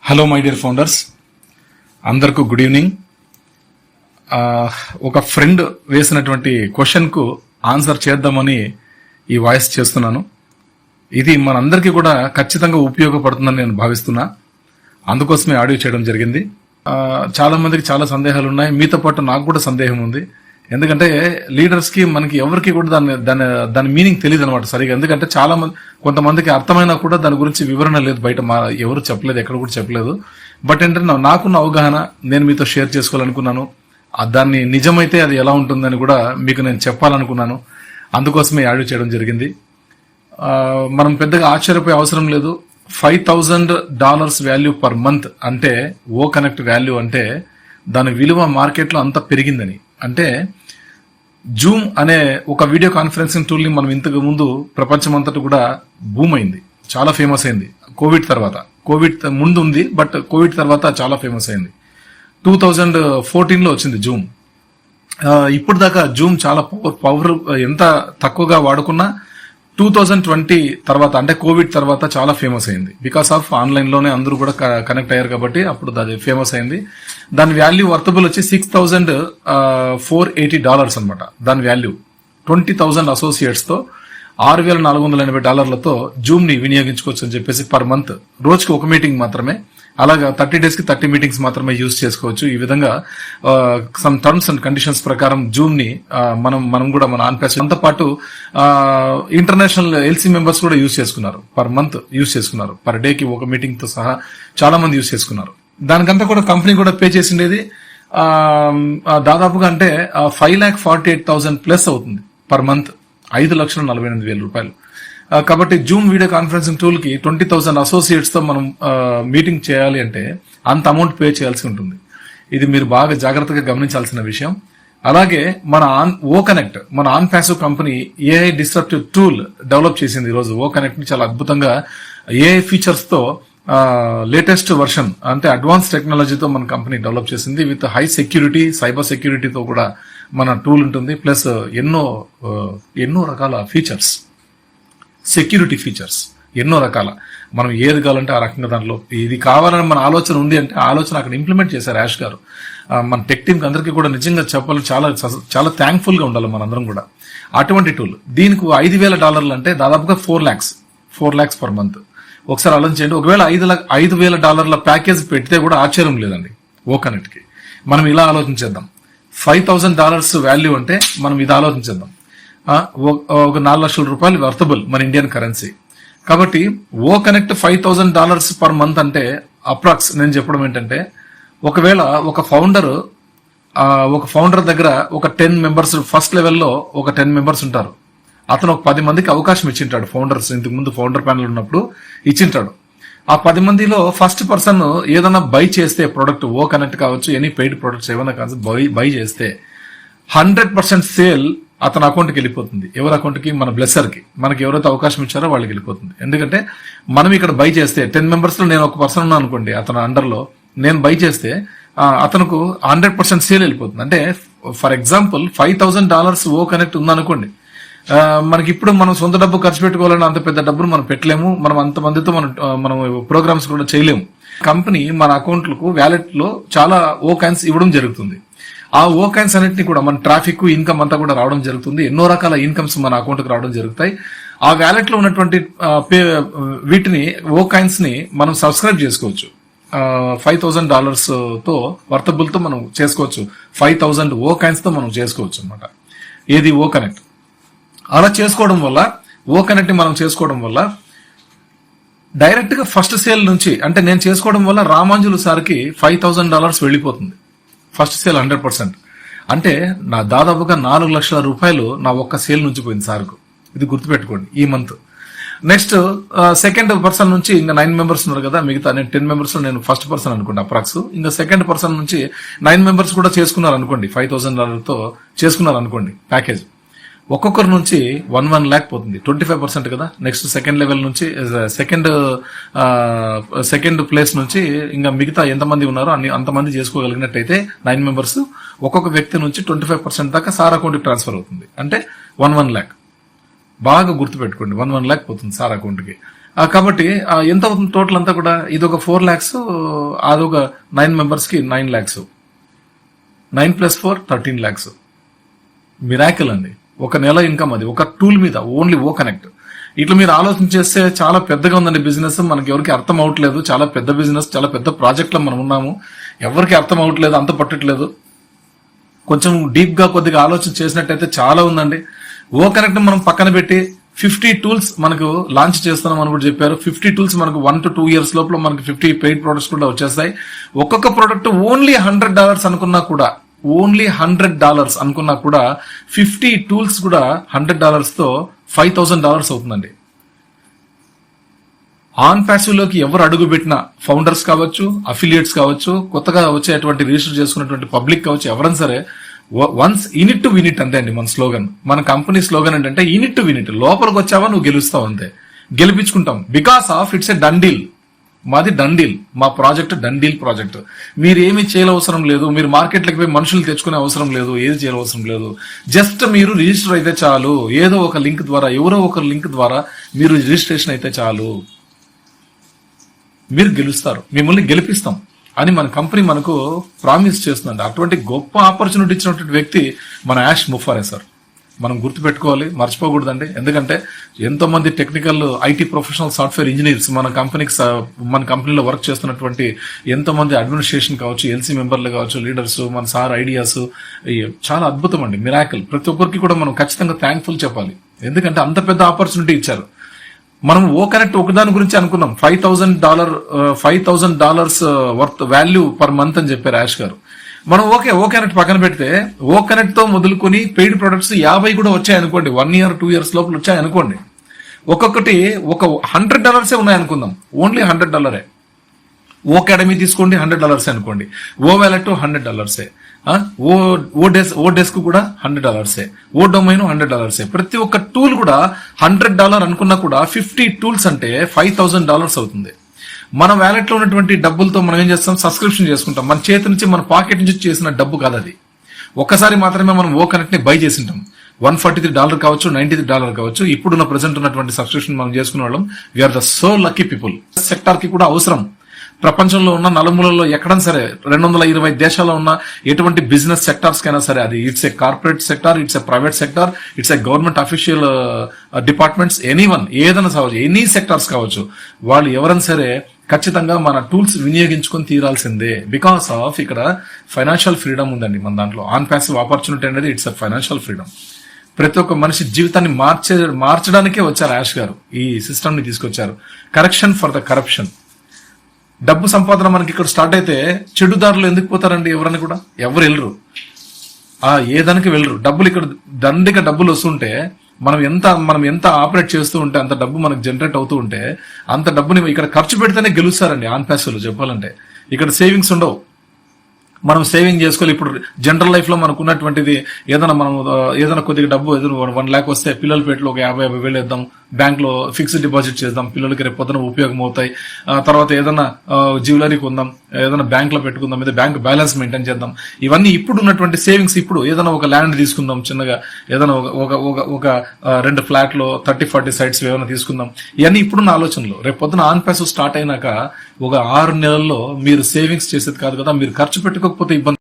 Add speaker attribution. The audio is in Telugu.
Speaker 1: హలో మై డియర్ ఫౌండర్స్, అందరికీ గుడ్ ఈవినింగ్. ఒక ఫ్రెండ్ వేసినటువంటి క్వశ్చన్కు ఆన్సర్ చేద్దామని ఈ వాయిస్ చేస్తున్నాను. ఇది మనందరికీ కూడా ఖచ్చితంగా ఉపయోగపడుతుందని నేను భావిస్తున్నా. అందుకోసమే ఆడియో చేయడం జరిగింది. చాలా మందికి చాలా సందేహాలు ఉన్నాయి, మీతో పాటు నాకు కూడా సందేహం ఉంది. ఎందుకంటే లీడర్స్ కి మనకి ఎవరికి కూడా దాని మీనింగ్ తెలియదు అనమాట సరిగా. ఎందుకంటే చాలా మంది కొంతమందికి అర్థమైనా కూడా దాని గురించి వివరణ లేదు, బయట ఎవరు చెప్పలేదు, ఎక్కడ కూడా చెప్పలేదు. బట్ ఏంటంటే నాకున్న అవగాహన నేను మీతో షేర్ చేసుకోవాలనుకున్నాను. దాన్ని నిజమైతే అది ఎలా ఉంటుందని కూడా మీకు నేను చెప్పాలనుకున్నాను. అందుకోసమే ఆడియో చేయడం జరిగింది. మనం పెద్దగా ఆశ్చర్యపోయే అవసరం లేదు. $5,000 వాల్యూ పర్ మంత్ అంటే ఓ కనెక్ట్ వాల్యూ అంటే దాని విలువ మార్కెట్లో అంత పెరిగిందని. అంటే జూమ్ అనే ఒక వీడియో కాన్ఫరెన్సింగ్ టూల్ ని మనం ఇంతకు ముందు ప్రపంచమంతటా కూడా బూమ్ అయింది, చాలా ఫేమస్ అయింది. కోవిడ్ తర్వాత, కోవిడ్ ముందు ఉంది బట్ కోవిడ్ తర్వాత చాలా ఫేమస్ అయింది. 2014లో వచ్చింది జూమ్. ఇప్పుడు దాకా జూమ్ చాలా పవర్ ఎంత తక్కువగా వాడుకున్నా 2020 తర్వాత అంటే కోవిడ్ తర్వాత చాలా ఫేమస్ అయింది. బికాస్ ఆఫ్ ఆన్లైన్ లోనే అందరూ కూడా కనెక్ట్ అయ్యారు కాబట్టి అప్పుడు అది ఫేమస్ అయింది. దాని వాల్యూ వర్తబుల్ వచ్చి $6,480 అనమాట. దాని వాల్యూ 20,000 అసోసియేట్స్ తో $6,480 జూమ్ ని వినియోగించుకోవచ్చు అని చెప్పేసి పర్ మంత్. రోజుకి ఒక మీటింగ్ మాత్రమే, అలాగా 30 days కి 30 మీటింగ్స్ మాత్రమే యూజ్ చేసుకోవచ్చు. ఈ విధంగా సమ్ టర్మ్స్ అండ్ కండిషన్స్ ప్రకారం జూమ్ ని మనం కూడా మన ఆన్ ప్యాస్ తో పాటు ఇంటర్నేషనల్ ఎల్సీ మెంబర్స్ కూడా యూజ్ చేసుకున్నారు. పర్ మంత్ యూజ్ చేసుకున్నారు, పర్ డే కి ఒక మీటింగ్ తో సహా చాలా మంది యూజ్ చేసుకున్నారు. దానికంతా కూడా కంపెనీ కూడా పే చేసిండేది దాదాపుగా అంటే 5,48,000 ప్లస్ అవుతుంది పర్ మంత్, 5,48,000 రూపాయలు. కాబట్టి జూమ్ వీడియో కాన్ఫరెన్సింగ్ టూల్ కి 20,000 అసోసియేట్స్ తో మనం మీటింగ్ చేయాలి అంటే అంత అమౌంట్ పే చేయాల్సి ఉంటుంది. ఇది మీరు బాగా జాగ్రత్తగా గమనించాల్సిన విషయం. అలాగే మన ఓ కనెక్ట్, మన on passive company AI disruptive tool develop చేసింది. ఈరోజు ఓ కనెక్ట్ ని చాలా అద్భుతంగా ఏఐ ఫీచర్స్ తో లేటెస్ట్ వర్షన్ అంటే అడ్వాన్స్ టెక్నాలజీతో మన కంపెనీ డెవలప్ చేసింది. విత్ హై సెక్యూరిటీ, సైబర్ సెక్యూరిటీతో కూడా మన టూల్ ఉంటుంది. ప్లస్ ఎన్నో రకాల ఫీచర్స్, సెక్యూరిటీ ఫీచర్స్ ఎన్నో రకాల. మనం ఏది కావాలంటే ఆ రకంగా దాంట్లో ఇది కావాలని మన ఆలోచన ఉంది అంటే ఆలోచన అక్కడ ఇంప్లిమెంట్ చేశారు యాష్ గారు. మన టెక్ టీమ్ అందరికీ కూడా నిజంగా చెప్పాలి, చాలా చాలా థ్యాంక్ఫుల్ గా ఉండాలి మనందరం కూడా. అటువంటి టూల్ దీనికి $5,000 అంటే దాదాపుగా 4 lakhs పర్ మంత్. ఒకసారి ఆలోచించండి. ఒకవేళ $5,000 ప్యాకేజ్ పెడితే కూడా ఆశ్చర్యం లేదండి ఓ కనెక్ట్ కి. మనం ఇలా ఆలోచించేద్దాం, $5,000 వాల్యూ అంటే మనం ఇది ఆలోచించేద్దాం. ఒక 4 లక్షల రూపాయలు వర్తబుల్ మన ఇండియన్ కరెన్సీ. కాబట్టి ఓ కనెక్ట్ $5,000 పర్ మంత్ అంటే అప్రాక్స్ నేను చెప్పడం ఏంటంటే, ఒకవేళ ఒక ఫౌండర్ దగ్గర ఒక 10 మెంబర్స్, ఫస్ట్ లెవెల్లో ఒక 10 మెంబర్స్ ఉంటారు. అతను ఒక 10 మందికి అవకాశం ఇచ్చింటాడు. ఫౌండర్స్ ఇంతకు ముందు ఫౌండర్ ప్యానల్ ఉన్నప్పుడు ఇచ్చింటాడు. ఆ 10 మందిలో ఫస్ట్ పర్సన్ ఏదైనా బై చేస్తే, ప్రొడక్ట్ ఓ కనెక్ట్ కావచ్చు, ఎనీ పెయిడ్ ప్రొడక్ట్స్ ఏమైనా కావచ్చు, బై చేస్తే 100% సేల్ అతని అకౌంట్కి వెళ్ళిపోతుంది. ఎవరి అకౌంట్కి? మన బ్లెస్సర్ కి. మనకి ఎవరైతే అవకాశం ఇచ్చారో వాళ్ళకి వెళ్ళిపోతుంది. ఎందుకంటే మనం ఇక్కడ బై చేస్తే 10 మెంబర్స్ లో నేను ఒక పర్సన్ ఉన్నా అనుకోండి, అతను అండర్ లో నేను బై చేస్తే అతనుకు 100% సేల్ వెళ్ళిపోతుంది. అంటే ఫర్ ఎగ్జాంపుల్ $5,000 ఓ కనెక్ట్ ఉందనుకోండి, మనకి ఇప్పుడు మనం సొంత డబ్బు ఖర్చు పెట్టుకోవాలని అంత పెద్ద డబ్బును మనం పెట్టలేము. మనం అంత మందితో మనం ప్రోగ్రామ్స్ కూడా చేయలేము. కంపెనీ మన అకౌంట్లకు వ్యాలెట్ లో చాలా ఓ కాయిన్స్ ఇవ్వడం జరుగుతుంది. ఆ ఓ కాయిన్స్ అన్నింటినీ కూడా మన ట్రాఫిక్, ఇన్కమ్ అంతా కూడా రావడం జరుగుతుంది. ఎన్నో రకాల ఇన్కమ్స్ మన అకౌంట్ కు రావడం జరుగుతాయి. ఆ వ్యాలెట్ లో ఉన్నటువంటి వీటిని ఓ కాయిన్స్ ని మనం సబ్స్క్రైబ్ చేసుకోవచ్చు. $5,000 తో వర్తబుల్ తో మనం చేసుకోవచ్చు. 5,000 ఓ కాయిన్స్ తో మనం చేసుకోవచ్చు అనమాట. ఏది? ఓ కనెక్ట్. అలా చేసుకోవడం వల్ల, ఓ కనెక్ట్ ని మనం చేసుకోవడం వల్ల డైరెక్ట్ గా ఫస్ట్ సేల్ నుంచి, అంటే నేను చేసుకోవడం వల్ల రామాంజులు సార్కి $5,000 వెళ్ళిపోతుంది. First sale 100%. అంటే నా దాదాపుగా 4 లక్షల రూపాయలు నా ఒక్క సేల్ నుంచి పోయింది సార్కు. ఇది గుర్తుపెట్టుకోండి ఈ మంత్. నెక్స్ట్ సెకండ్ పర్సన్ నుంచి ఇంకా 9 మెంబర్స్ ఉన్నారు కదా, మిగతా నేను 10 మెంబర్స్ నేను ఫస్ట్ పర్సన్ అనుకోండి అప్రాక్స్. ఇంకా సెకండ్ పర్సన్ నుంచి 9 మెంబర్స్ కూడా చేసుకున్నారు అనుకోండి, $5,000 తో చేసుకున్నారు అనుకోండి ప్యాకేజ్. ఒక్కొక్కరి నుంచి 1 lakh పోతుంది, 25% కదా. నెక్స్ట్ సెకండ్ లెవెల్ నుంచి, సెకండ్ ప్లేస్ నుంచి ఇంకా మిగతా ఎంతమంది ఉన్నారో అంతమంది చేసుకోగలిగినట్టయితే 9 మెంబర్స్, ఒక్కొక్క వ్యక్తి నుంచి 25% దాకా సార్ అకౌంట్ కి ట్రాన్స్ఫర్ అవుతుంది. అంటే 1 lakh. బాగా గుర్తుపెట్టుకోండి, 1 lakh పోతుంది సార్ అకౌంట్ కి. కాబట్టి ఎంత అవుతుంది టోటల్ అంతా కూడా? ఇది ఒక 4 lakhs, అదొక 9 members కి 9 lakhs, 9 + 4 13 lakhs. మిరాకిల్ అండి. ఒక నెల ఇన్కమ్ అది ఒక టూల్ మీద, ఓన్లీ ఓ కనెక్ట్. ఇట్లా మీరు ఆలోచన చేస్తే చాలా పెద్దగా ఉందండి బిజినెస్. మనకి ఎవరికి అర్థం అవట్లేదు. చాలా పెద్ద బిజినెస్, చాలా పెద్ద ప్రాజెక్ట్ లో మనం ఉన్నాము. ఎవరికి అర్థం అవట్లేదు, అంత పట్టట్లేదు. కొంచెం డీప్ గా కొద్దిగా ఆలోచన చేసినట్టయితే చాలా ఉందండి. ఓ కనెక్ట్ మనం పక్కన పెట్టి 50 tools మనకు లాంచ్ చేస్తున్నాం అని కూడా చెప్పారు. 50 tools మనకు 1 to 2 years లోపల మనకి 50 పెయిడ్ ప్రొడక్ట్స్ కూడా వచ్చేస్తాయి. ఒక్కొక్క ప్రొడక్ట్ ఓన్లీ $100 అనుకున్నా కూడా, ఓన్లీ $100 అనుకున్నా కూడా 50 tools కూడా $100 తో $5,000 అవుతుందండి. ఆన్ ప్యాసివ్ లోకి ఎవరు అడుగు పెట్టినా, ఫౌండర్స్ కావచ్చు, అఫిలియేట్స్ కావచ్చు, కొత్తగా వచ్చేటువంటి రిజిస్టర్ చేసుకున్నటువంటి పబ్లిక్ కావచ్చు, ఎవరైనా సరే వన్స్ యూనిట్ టు వినిట్ అంతే అండి మన స్లోగన్. మన కంపెనీ స్లోగన్ ఏంటంటే యూనిట్ టు వినిట్. లోపలికి వచ్చావా నువ్వు గెలుస్తావు అంతే, గెలిపించుకుంటాం. Because of it's a done deal. మాది డన్ డీల్, మా ప్రాజెక్ట్ డన్ డీల్ ప్రాజెక్ట్. మీరు ఏమీ చేయనవసరం లేదు, మీరు మార్కెట్లోకి పోయి మనుషులు తెచ్చుకునే అవసరం లేదు, ఏది చేయనవసరం లేదు. జస్ట్ మీరు రిజిస్టర్ అయితే చాలు. ఏదో ఒక లింక్ ద్వారా, ఎవరో ఒక లింక్ ద్వారా మీరు రిజిస్ట్రేషన్ అయితే చాలు, మీరు గెలుస్తారు, మిమ్మల్ని గెలిపిస్తాం అని మన కంపెనీ మనకు ప్రామిస్ చేస్తుందండి. అటువంటి గొప్ప ఆపర్చునిటీ ఇచ్చినటువంటి వ్యక్తి మన యాష్ ముఫారే సార్. మనం గుర్తుపెట్టుకోవాలి, మర్చిపోకూడదండి. ఎందుకంటే ఎంతో మంది technical IT professional software engineers మన కంపెనీలో వర్క్ చేస్తున్నటువంటి ఎంతో మంది అడ్మినిస్ట్రేషన్ కావచ్చు, ఎల్సీ మెంబర్లు కావచ్చు, లీడర్స్, మన సార్ ఐడియాస్ చాలా అద్భుతం అండి, మిరాకిల్. ప్రతి ఒక్కరికి కూడా మనం ఖచ్చితంగా థ్యాంక్ఫుల్ చెప్పాలి. ఎందుకంటే అంత పెద్ద ఆపర్చునిటీ ఇచ్చారు. మనం ఓ కనెక్ట్ ఒకదాని గురించి అనుకున్నాం. $5,000 వర్త్ వాల్యూ పర్ మంత్ అని చెప్పారు యాష్ గారు. మనం ఓ కనెక్ట్ పక్కన పెడితే, ఓ కనెక్ట్ తో మొదలుకొని పెయిడ్ ప్రొడక్ట్స్ 50 కూడా వచ్చాయి అనుకోండి. 1 year 2 years లోపల వచ్చాయి అనుకోండి. ఒక్కొక్కటి ఒక $100 ఉన్నాయి అనుకుందాం. ఓన్లీ $100. ఓ అకాడమీ తీసుకోండి, $100 అనుకోండి. ఓ వ్యాలెట్ $100. ఓ డెస్క్ కూడా $100. ఓ డొమైన్ $100. ప్రతి ఒక్క టూల్ కూడా $100 అనుకున్నా కూడా 50 tools అంటే $5,000 అవుతుంది. మన వ్యాలెట్ లో ఉన్నటువంటి డబ్బులతో మనం ఏం చేస్తాం? సబ్స్క్రిప్షన్ చేసుకుంటాం. మన చేతి నుంచి, మన పాకెట్ నుంచి చేసిన డబ్బు కాదు అది. ఒక్కసారి మాత్రమే మనం ఓ కనెక్ట్ ని బై చేసి ఉంటాం. $143 కావచ్చు, $93 కావచ్చు. ఇప్పుడున్న ప్రెసెంట్ ఉన్నటువంటి సబ్స్క్రిప్షన్ మనం చేసుకునే వాళ్ళం. We are the so lucky people. Sector కి కూడా అవసరం. ప్రపంచంలో ఉన్న నలుమూలలో ఎక్కడైనా సరే, 220 దేశాల్లో ఉన్న ఎటువంటి బిజినెస్ సెక్టార్స్ కైనా సరే, అది it's a corporate sector, it's a private sector, it's a government official departments, anyone, ఏదైనా కావచ్చు, ఎనీ సెక్టార్స్ కావచ్చు, వాళ్ళు ఎవరైనా సరే ఖచ్చితంగా మన టూల్స్ వినియోగించుకొని తీరాల్సిందే. బికాస్ ఆఫ్ ఇక్కడ ఫైనాన్షియల్ ఫ్రీడమ్ ఉందండి మన దాంట్లో. ఆన్ ప్యాసివ్ ఆపర్చునిటీ అనేది ఇట్స్ ఎ ఫైనాన్షియల్ ఫ్రీడమ్. ప్రతి ఒక్క మనిషి జీవితాన్ని మార్చడానికే వచ్చారు యాష్ గారు. ఈ సిస్టమ్ ని తీసుకొచ్చారు. Correction for the corruption. డబ్బు సంపాదన మనకి ఇక్కడ స్టార్ట్ అయితే చెడు దారులు ఎందుకు పోతారండి? ఎవరని కూడా ఎవరు వెళ్ళరు, ఏ దానికి వెళ్ళరు. డబ్బులు ఇక్కడ దండిగా డబ్బులు వస్తుంటే, మనం ఎంత ఆపరేట్ చేస్తూ ఉంటే, అంత డబ్బు మనకు జనరేట్ అవుతూ ఉంటే, అంత డబ్బుని ఇక్కడ ఖర్చు పెడితేనే గెలుస్తారండి ఆన్ ప్యాసివ్లో చెప్పాలంటే. ఇక్కడ సేవింగ్స్ ఉండవు. మనం సేవింగ్ చేసుకోవాలి. ఇప్పుడు జనరల్ లైఫ్ లో మనకు ఉన్నటువంటిది ఏదైనా కొద్దిగా డబ్బు 1 lakh వస్తే పిల్లల పేటలో ఒక 50,000 వేద్దాం, బ్యాంక్ లో ఫిక్స్డ్ డిపాజిట్ చేద్దాం, పిల్లలకి రేపు పొద్దున ఉపయోగం అవుతాయి. తర్వాత ఏదైనా జ్యువెలరీ కొందాం, ఏదైనా బ్యాంక్ లో పెట్టుకుందాం, లేదా బ్యాంక్ బ్యాలెన్స్ మెయింటైన్ చేద్దాం. ఇవన్నీ ఇప్పుడు ఉన్నటువంటి సేవింగ్స్. ఇప్పుడు ఏదైనా ఒక ల్యాండ్ తీసుకుందాం చిన్నగా, ఏదైనా ఒక 2 ఫ్లాట్లు 30-40 sites ఏమైనా తీసుకుందాం. ఇవన్నీ ఇప్పుడున్న ఆలోచనలు. రేపు పొద్దున ఆన్ ప్యాసివ్ స్టార్ట్ అయినాక ఒక 6 నెలల్లో మీరు సేవింగ్స్ చేసేది కాదు కదా, మీరు ఖర్చు పెట్టుకోకపోతే ఇబ్బంది.